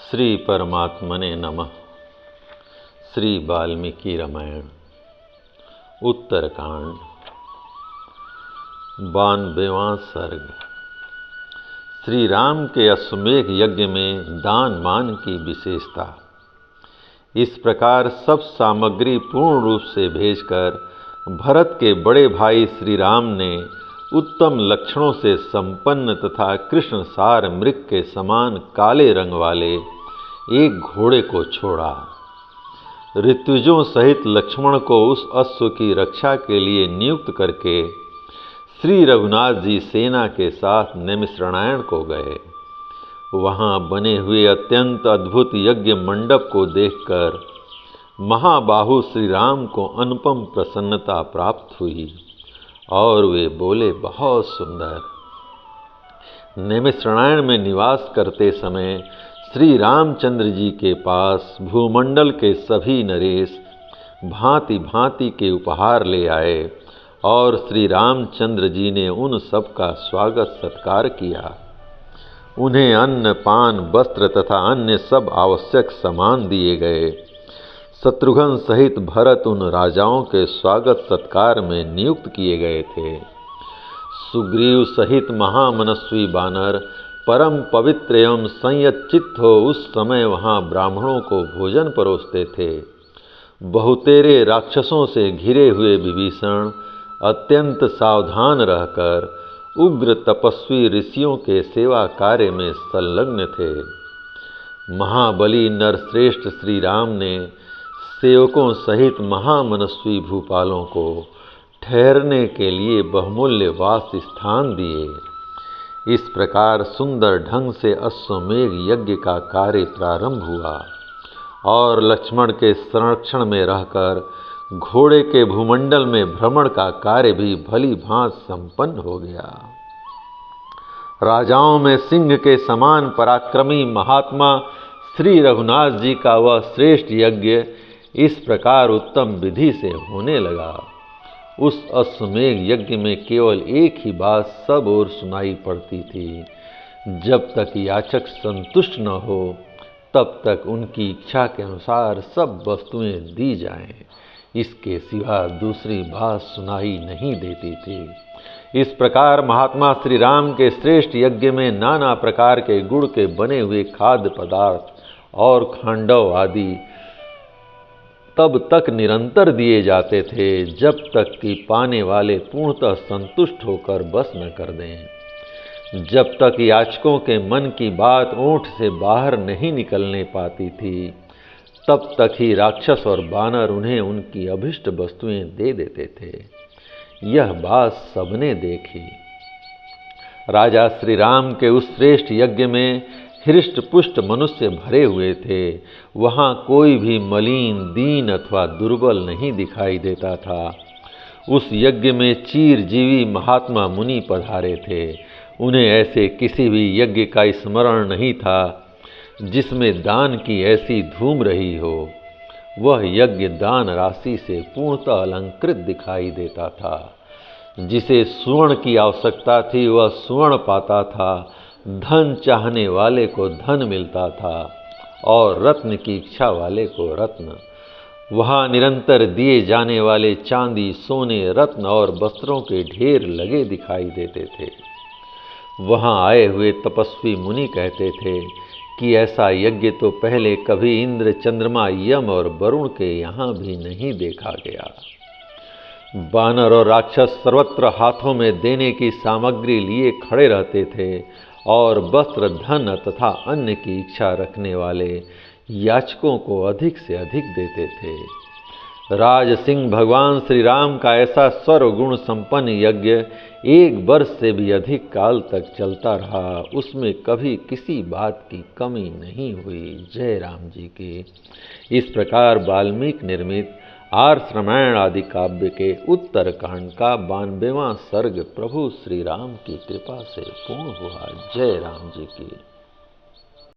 श्री परमात्मने नमः। श्री वाल्मीकि रामायण उत्तरकांड 92वां सर्ग। श्री राम के अश्वमेध यज्ञ में दान मान की विशेषता। इस प्रकार सब सामग्री पूर्ण रूप से भेजकर भरत के बड़े भाई श्री राम ने उत्तम लक्षणों से संपन्न तथा कृष्ण सार मृग के समान काले रंग वाले एक घोड़े को छोड़ा। ऋत्विजों सहित लक्ष्मण को उस अश्व की रक्षा के लिए नियुक्त करके श्री रघुनाथ जी सेना के साथ नैमिषारण्य को गए। वहां बने हुए अत्यंत अद्भुत यज्ञ मंडप को देखकर महाबाहु श्री राम को अनुपम प्रसन्नता प्राप्त हुई और वे बोले, बहुत सुंदर। नैमिषारण्य में निवास करते समय श्री रामचंद्र जी के पास भूमंडल के सभी नरेश भांति भांति के उपहार ले आए और श्री रामचंद्र जी ने उन सब का स्वागत सत्कार किया। उन्हें अन्न पान वस्त्र तथा अन्य सब आवश्यक सामान दिए गए। शत्रुघ्न सहित भरत उन राजाओं के स्वागत सत्कार में नियुक्त किए गए थे। सुग्रीव सहित महामनस्वी बानर परम पवित्र एवं संयत चित्त हो उस समय वहां ब्राह्मणों को भोजन परोसते थे। बहुतेरे राक्षसों से घिरे हुए विभीषण अत्यंत सावधान रहकर उग्र तपस्वी ऋषियों के सेवा कार्य में संलग्न थे। महाबली नरश्रेष्ठ श्री राम ने सेवकों सहित महामनस्वी भूपालों को ठहरने के लिए बहुमूल्य वास स्थान दिए। इस प्रकार सुंदर ढंग से अश्वमेध यज्ञ का कार्य प्रारंभ हुआ और लक्ष्मण के संरक्षण में रहकर घोड़े के भूमंडल में भ्रमण का कार्य भी भली भांति संपन्न हो गया। राजाओं में सिंह के समान पराक्रमी महात्मा श्री रघुनाथ जी का वह श्रेष्ठ यज्ञ इस प्रकार उत्तम विधि से होने लगा। उस अश्वमेध यज्ञ में केवल एक ही बात सब ओर सुनाई पड़ती थी, जब तक याचक संतुष्ट न हो तब तक उनकी इच्छा के अनुसार सब वस्तुएं दी जाएं। इसके सिवा दूसरी बात सुनाई नहीं देती थी। इस प्रकार महात्मा श्री राम के श्रेष्ठ यज्ञ में नाना प्रकार के गुड़ के बने हुए खाद्य पदार्थ और खांडव आदि तब तक निरंतर दिए जाते थे जब तक कि पाने वाले पूर्णतः संतुष्ट होकर बस न कर दें। जब तक याचकों के मन की बात ओंठ से बाहर नहीं निकलने पाती थी तब तक ही राक्षस और बानर उन्हें उनकी अभिष्ट वस्तुएं दे देते थे। यह बात सबने देखी। राजा श्री राम के उस श्रेष्ठ यज्ञ में हृष्ट पुष्ट मनुष्य भरे हुए थे। वहां कोई भी मलिन दीन अथवा दुर्बल नहीं दिखाई देता था। उस यज्ञ में चिरजीवी महात्मा मुनि पधारे थे। उन्हें ऐसे किसी भी यज्ञ का स्मरण नहीं था जिसमें दान की ऐसी धूम रही हो। वह यज्ञ दान राशि से पूर्णतः अलंकृत दिखाई देता था। जिसे स्वर्ण की आवश्यकता थी वह स्वर्ण पाता था, धन चाहने वाले को धन मिलता था और रत्न की इच्छा वाले को रत्न। वहाँ निरंतर दिए जाने वाले चांदी सोने रत्न और वस्त्रों के ढेर लगे दिखाई देते थे। वहाँ आए हुए तपस्वी मुनि कहते थे कि ऐसा यज्ञ तो पहले कभी इंद्र चंद्रमा यम और वरुण के यहाँ भी नहीं देखा गया। बानर और राक्षस सर्वत्र हाथों में देने की सामग्री लिए खड़े रहते थे और वस्त्र धन तथा अन्य की इच्छा रखने वाले याचकों को अधिक से अधिक देते थे। राज सिंह भगवान श्री राम का ऐसा सर्वगुण संपन्न यज्ञ एक वर्ष से भी अधिक काल तक चलता रहा। उसमें कभी किसी बात की कमी नहीं हुई। जय राम जी की। इस प्रकार वाल्मीकि निर्मित आर्ष रामायण आदि काव्य के उत्तरकांड का 92वां सर्ग प्रभु श्री राम की कृपा से पूर्ण हुआ। जय राम जी की।